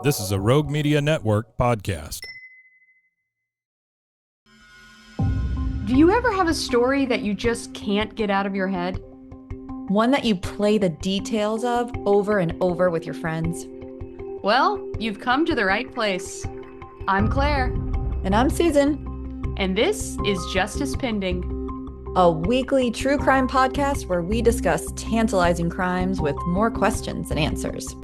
This is a Rogue Media Network podcast. Do you ever have a story that you just can't get out of your head? One that you play the details of over and over with your friends? Well, you've come to the right place. I'm Claire. And I'm Susan. And this is Justice Pending, a weekly true crime podcast where we discuss tantalizing crimes with more questions than answers.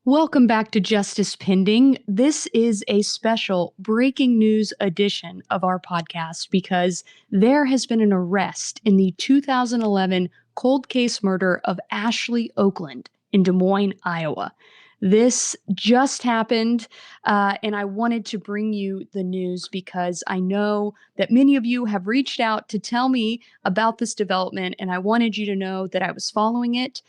Welcome back to Justice Pending. This is a special breaking news edition of our podcast because there has been an arrest in the 2011 cold case murder of Ashley Okland in Des Moines, Iowa. This just happened, and I wanted to bring you the news because I know that many of you have reached out to tell me about this development, and I wanted you to know that I was following it.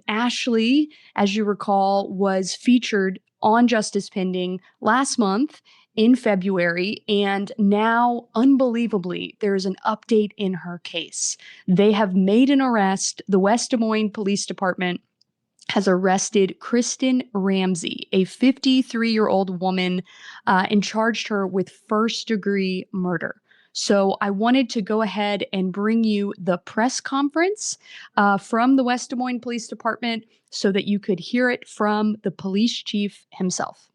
Ashley, as you recall, was featured on Justice Pending last month in February, and now, unbelievably, there is an update in her case. They have made an arrest. The West Des Moines Police Department has arrested Kristin Ramsey, a 53-year-old woman, and charged her with first-degree murder. So I wanted to go ahead and bring you the press conference from the West Des Moines Police Department so that you could hear it from the police chief himself.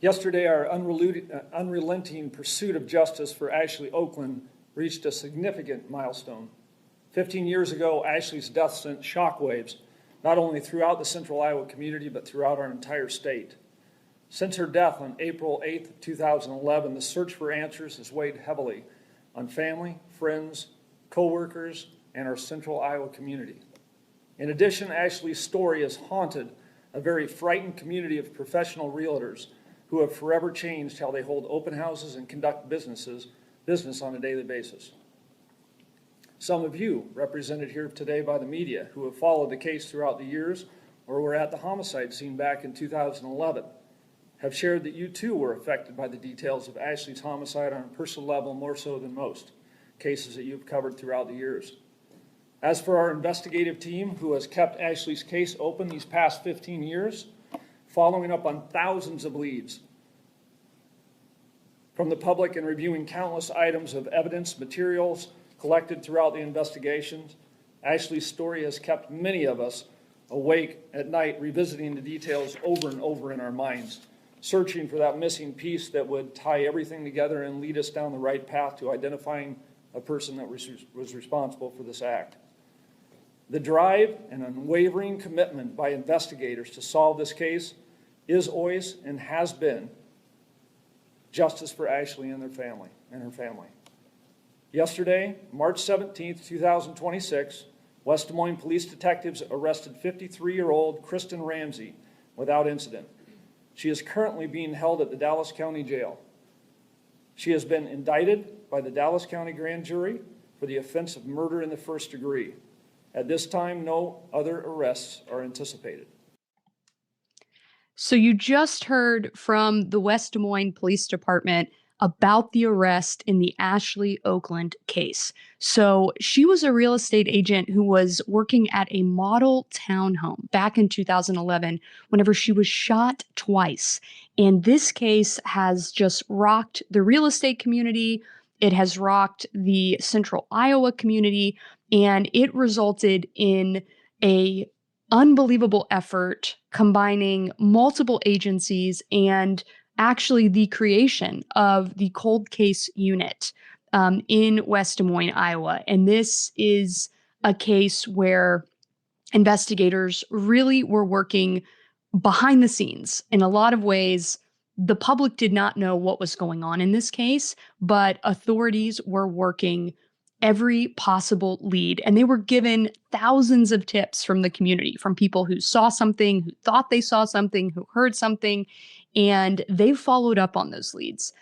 Yesterday, our unrelenting pursuit of justice for Ashley Okland reached a significant milestone. 15 years ago, Ashley's death sent shockwaves, not only throughout the central Iowa community, but throughout our entire state. Since her death on April 8, 2011, the search for answers has weighed heavily on family, friends, co-workers, and our central Iowa community. In addition, Ashley's story has haunted a very frightened community of professional realtors who have forever changed how they hold open houses and conduct business on a daily basis. Some of you, represented here today by the media, who have followed the case throughout the years or were at the homicide scene back in 2011, have shared that you too were affected by the details of Ashley's homicide on a personal level, more so than most cases that you've covered throughout the years. As for our investigative team, who has kept Ashley's case open these past 15 years, following up on thousands of leads from the public and reviewing countless items of evidence, materials collected throughout the investigations, Ashley's story has kept many of us awake at night, revisiting the details over and over in our minds, searching for that missing piece that would tie everything together and lead us down the right path to identifying a person that was responsible for this act. The drive and unwavering commitment by investigators to solve this case is always and has been justice for Ashley and her family. Yesterday, March 17th, 2026, West Des Moines police detectives arrested 53-year-old Kristin Ramsey without incident. She is currently being held at the Dallas County Jail. She has been indicted by the Dallas County Grand Jury for the offense of murder in the first degree. At this time, no other arrests are anticipated. So you just heard from the West Des Moines Police Department about the arrest in the Ashley Okland case. So she was a real estate agent who was working at a model townhome back in 2011 whenever she was shot twice. And this case has just rocked the real estate community. It has rocked the central Iowa community, and it resulted in a unbelievable effort combining multiple agencies and actually the creation of the cold case unit in West Des Moines, Iowa. And this is a case where investigators really were working behind the scenes. In a lot of ways, the public did not know what was going on in this case, but authorities were working every possible lead. And they were given thousands of tips from the community, from people who saw something, who thought they saw something, who heard something, and they followed up on those leads.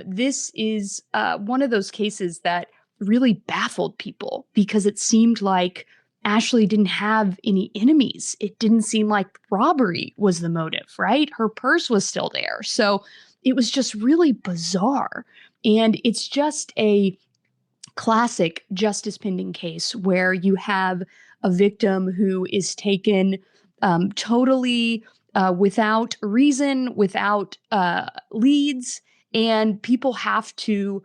This is one of those cases that really baffled people because it seemed like Ashley didn't have any enemies. It didn't seem like robbery was the motive, right? Her purse was still there. So it was just really bizarre. And it's just a classic justice pending case where you have a victim who is taken totally without reason, without leads, and people have to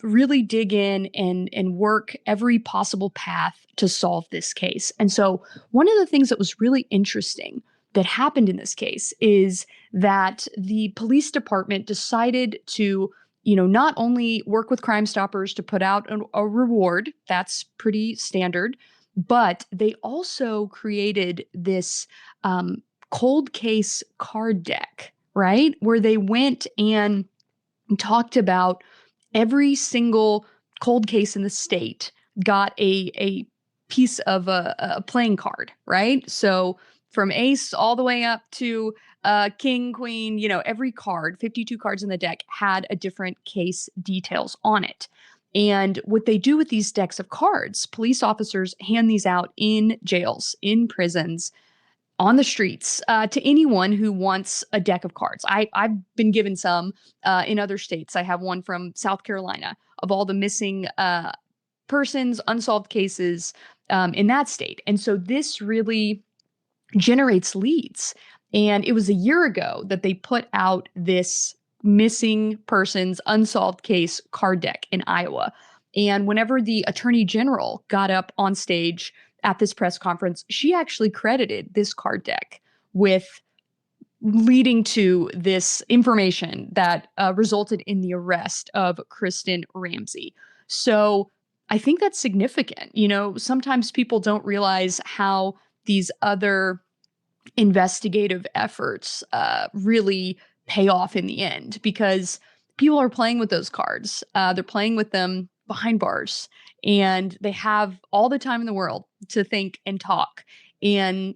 really dig in and work every possible path to solve this case. And so one of the things that was really interesting that happened in this case is that the police department decided to, not only work with Crime Stoppers to put out a reward, that's pretty standard, but they also created this cold case card deck, right? Where they went and talked about every single cold case in the state got a piece of a playing card, right? So from ace all the way up to king, queen, every card, 52 cards in the deck had a different case details on it. And what they do with these decks of cards, police officers hand these out in jails, in prisons, on the streets to anyone who wants a deck of cards. I've been given some in other states. I have one from South Carolina of all the missing persons, unsolved cases in that state. And so this really generates leads. And it was a year ago that they put out this missing persons unsolved case card deck in Iowa. And whenever the attorney general got up on stage at this press conference, she actually credited this card deck with leading to this information that resulted in the arrest of Kristin Ramsey. So I think that's significant. Sometimes people don't realize how these other investigative efforts really pay off in the end, because people are playing with those cards. They're playing with them behind bars, and they have all the time in the world to think and talk. And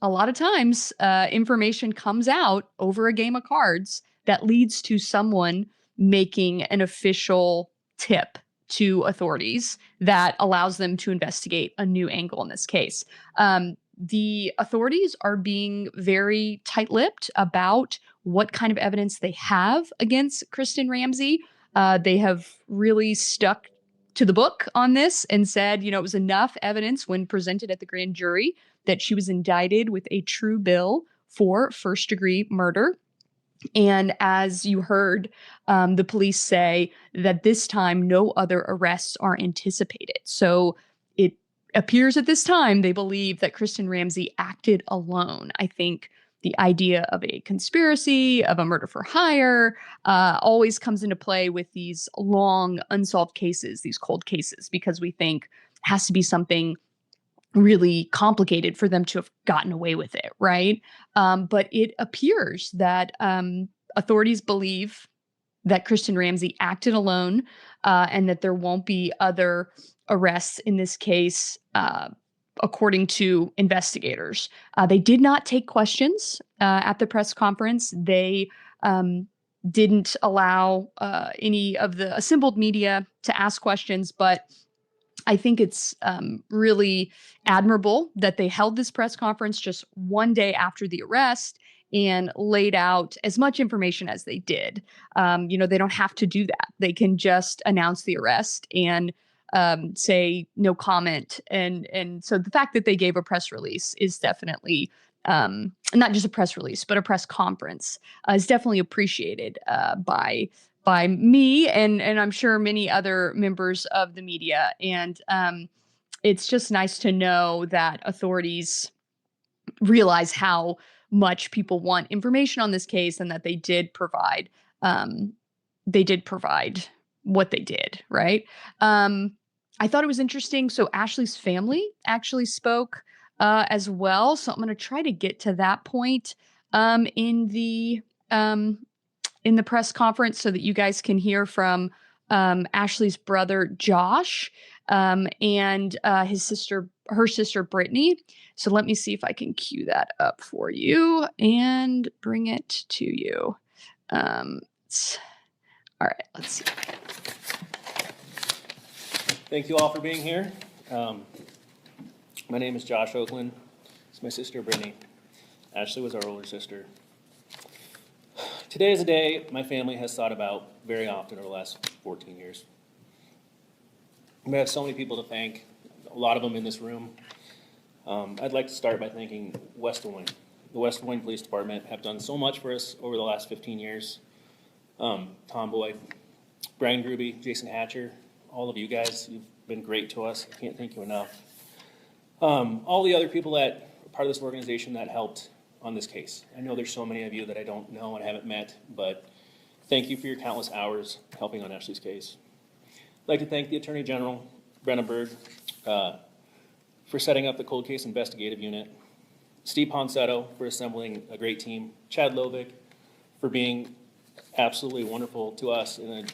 a lot of times information comes out over a game of cards that leads to someone making an official tip to authorities that allows them to investigate a new angle in this case. The authorities are being very tight-lipped about what kind of evidence they have against Kristin Ramsey. They have really stuck to the book on this and said, it was enough evidence when presented at the grand jury that she was indicted with a true bill for first-degree murder. And as you heard the police say, that this time no other arrests are anticipated. So it appears at this time they believe that Kristin Ramsey acted alone. I think the idea of a conspiracy, of a murder for hire, always comes into play with these long unsolved cases, these cold cases, because we think it has to be something really complicated for them to have gotten away with it, right? But it appears that authorities believe that Kristin Ramsey acted alone and that there won't be other arrests in this case, according to investigators. They did not take questions at the press conference. They didn't allow any of the assembled media to ask questions, but I think it's really admirable that they held this press conference just one day after the arrest and laid out as much information as they did. They don't have to do that. They can just announce the arrest and say no comment. And so the fact that they gave a press release is definitely not just a press release, but a press conference is definitely appreciated by me and I'm sure many other members of the media. And it's just nice to know that authorities realize how much people want information on this case and that they did provide what they did, right? I thought it was interesting. So Ashley's family actually spoke as well. So I'm going to try to get to that point in the press conference so that you guys can hear from Ashley's brother, Josh, and her sister, Brittany. So let me see if I can cue that up for you and bring it to you. All right, let's see. Thank you all for being here. My name is Josh Okland. It's my sister, Brittany. Ashley was our older sister. Today is a day my family has thought about very often over the last 14 years. We have so many people to thank, a lot of them in this room. I'd like to start by thanking West Des Moines. The West Des Moines Police Department have done so much for us over the last 15 years. Tom Boyd, Brian Gruby, Jason Hatcher, all of you guys, you've been great to us. I can't thank you enough. All the other people that are part of this organization that helped on this case. I know there's so many of you that I don't know and haven't met, but thank you for your countless hours helping on Ashley's case. I'd like to thank the Attorney General, Brenna Bird, for setting up the cold case investigative unit, Steve Ponsetto for assembling a great team, Chad Lovick for being absolutely wonderful to us and a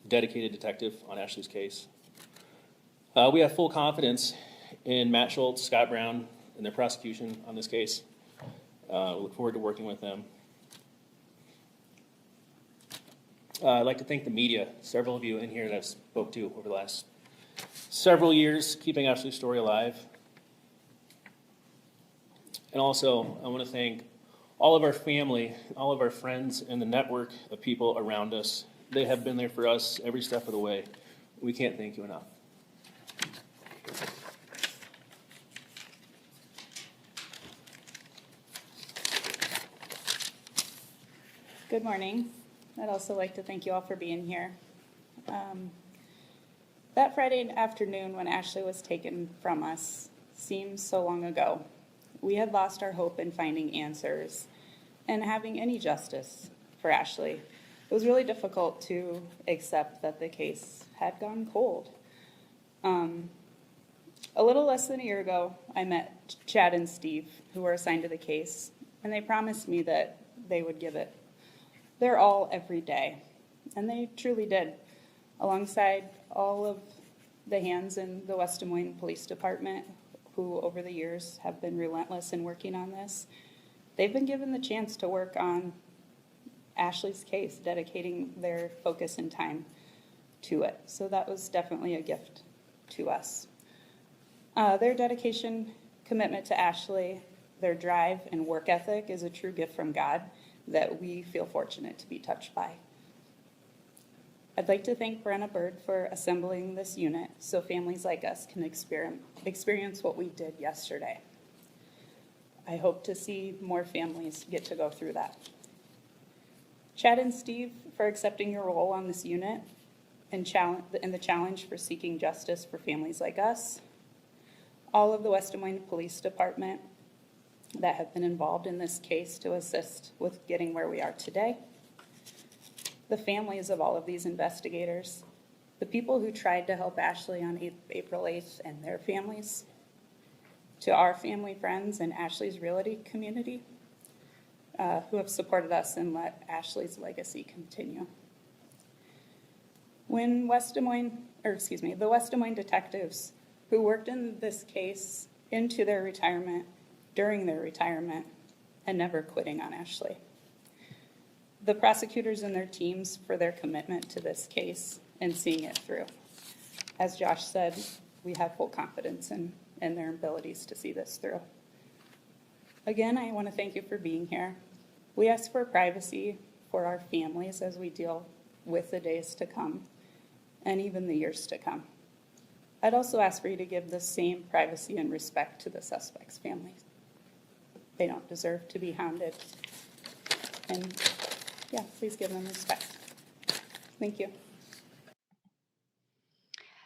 dedicated detective on Ashley's case. We have full confidence in Matt Schultz, Scott Brown, and their prosecution on this case. We look forward to working with them. I'd like to thank the media, several of you in here that I've spoke to over the last several years, keeping Ashley's story alive. And also, I want to thank all of our family, all of our friends, and the network of people around us. They have been there for us every step of the way. We can't thank you enough. Good morning. I'd also like to thank you all for being here. That Friday afternoon when Ashley was taken from us seems so long ago. We had lost our hope in finding answers and having any justice for Ashley. It was really difficult to accept that the case had gone cold. A little less than a year ago, I met Chad and Steve, who were assigned to the case, and they promised me that they would give it their all every day. And they truly did. Alongside all of the hands in the West Des Moines Police Department, who over the years have been relentless in working on this, they've been given the chance to work on Ashley's case, dedicating their focus and time to it. So that was definitely a gift to us. Their dedication, commitment to Ashley, their drive and work ethic is a true gift from God that we feel fortunate to be touched by. I'd like to thank Brenna Bird for assembling this unit so families like us can experience what we did yesterday. I hope to see more families get to go through that. Chad and Steve for accepting your role on this unit and the challenge for seeking justice for families like us. All of the West Des Moines Police Department that have been involved in this case to assist with getting where we are today. The families of all of these investigators, the people who tried to help Ashley on April 8th and their families, to our family, friends, and Ashley's realty community who have supported us and let Ashley's legacy continue. When the West Des Moines detectives who worked in this case into their retirement, during their retirement, and never quitting on Ashley. The prosecutors and their teams for their commitment to this case and seeing it through. As Josh said, we have full confidence in their abilities to see this through. Again, I want to thank you for being here. We ask for privacy for our families as we deal with the days to come and even the years to come. I'd also ask for you to give the same privacy and respect to the suspects' families. They don't deserve to be hounded. And yeah, please give them respect. Thank you.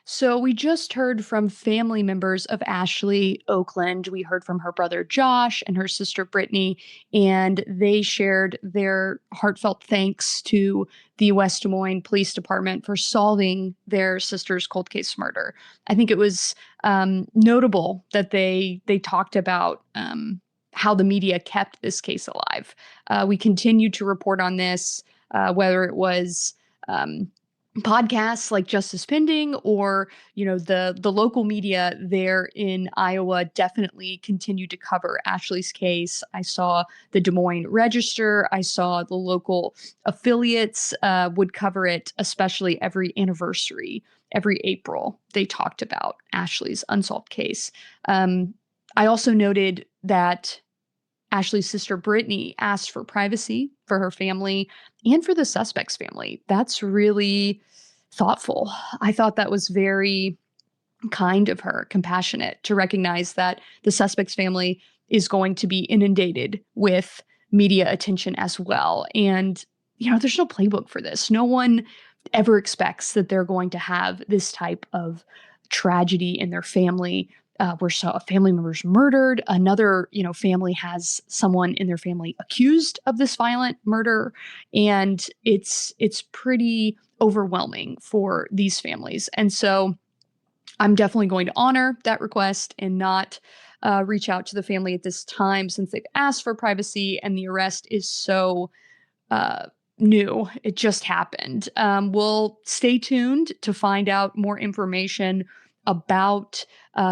So we just heard from family members of Ashley Okland. We heard from her brother Josh and her sister Brittany, and they shared their heartfelt thanks to the West Des Moines Police Department for solving their sister's cold case murder. I think it was notable that they talked about how the media kept this case alive. We continued to report on this, whether it was podcasts like Justice Pending or, the local media there in Iowa definitely continued to cover Ashley's case. I saw the Des Moines Register. I saw the local affiliates would cover it, especially every anniversary, every April. They talked about Ashley's unsolved case. I also noted that Ashley's sister Brittany asked for privacy for her family and for the suspect's family. That's really thoughtful. I thought that was very kind of her, compassionate, to recognize that the suspect's family is going to be inundated with media attention as well. And, there's no playbook for this. No one ever expects that they're going to have this type of tragedy in their family, where a family member is murdered. Another, family has someone in their family accused of this violent murder. And it's pretty overwhelming for these families. And so I'm definitely going to honor that request and not reach out to the family at this time, since they've asked for privacy and the arrest is so new. It just happened. We'll stay tuned to find out more information about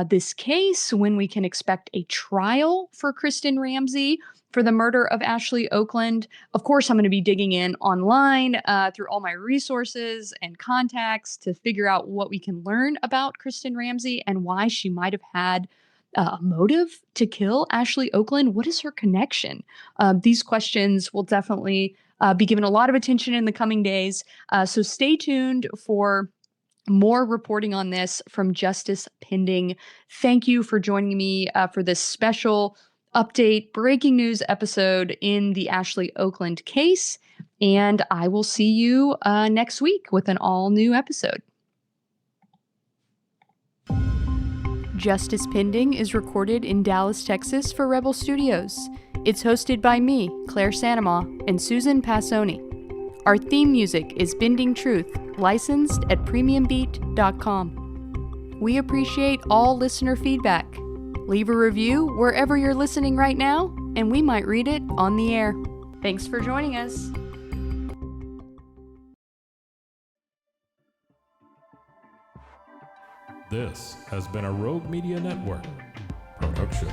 this case, when we can expect a trial for Kristin Ramsey for the murder of Ashley Okland. Of course, I'm going to be digging in online through all my resources and contacts to figure out what we can learn about Kristin Ramsey and why she might have had a motive to kill Ashley Okland. What is her connection? These questions will definitely be given a lot of attention in the coming days. So stay tuned for more reporting on this from Justice Pending. Thank you for joining me for this special update, breaking news episode in the Ashley Okland case. And I will see you next week with an all new episode. Justice Pending is recorded in Dallas, Texas for Rebel Studios. It's hosted by me, Claire Sanamaw, and Susan Passoni. Our theme music is Bending Truth, licensed at premiumbeat.com. We appreciate all listener feedback. Leave a review wherever you're listening right now, and we might read it on the air. Thanks for joining us. This has been a Rogue Media Network production.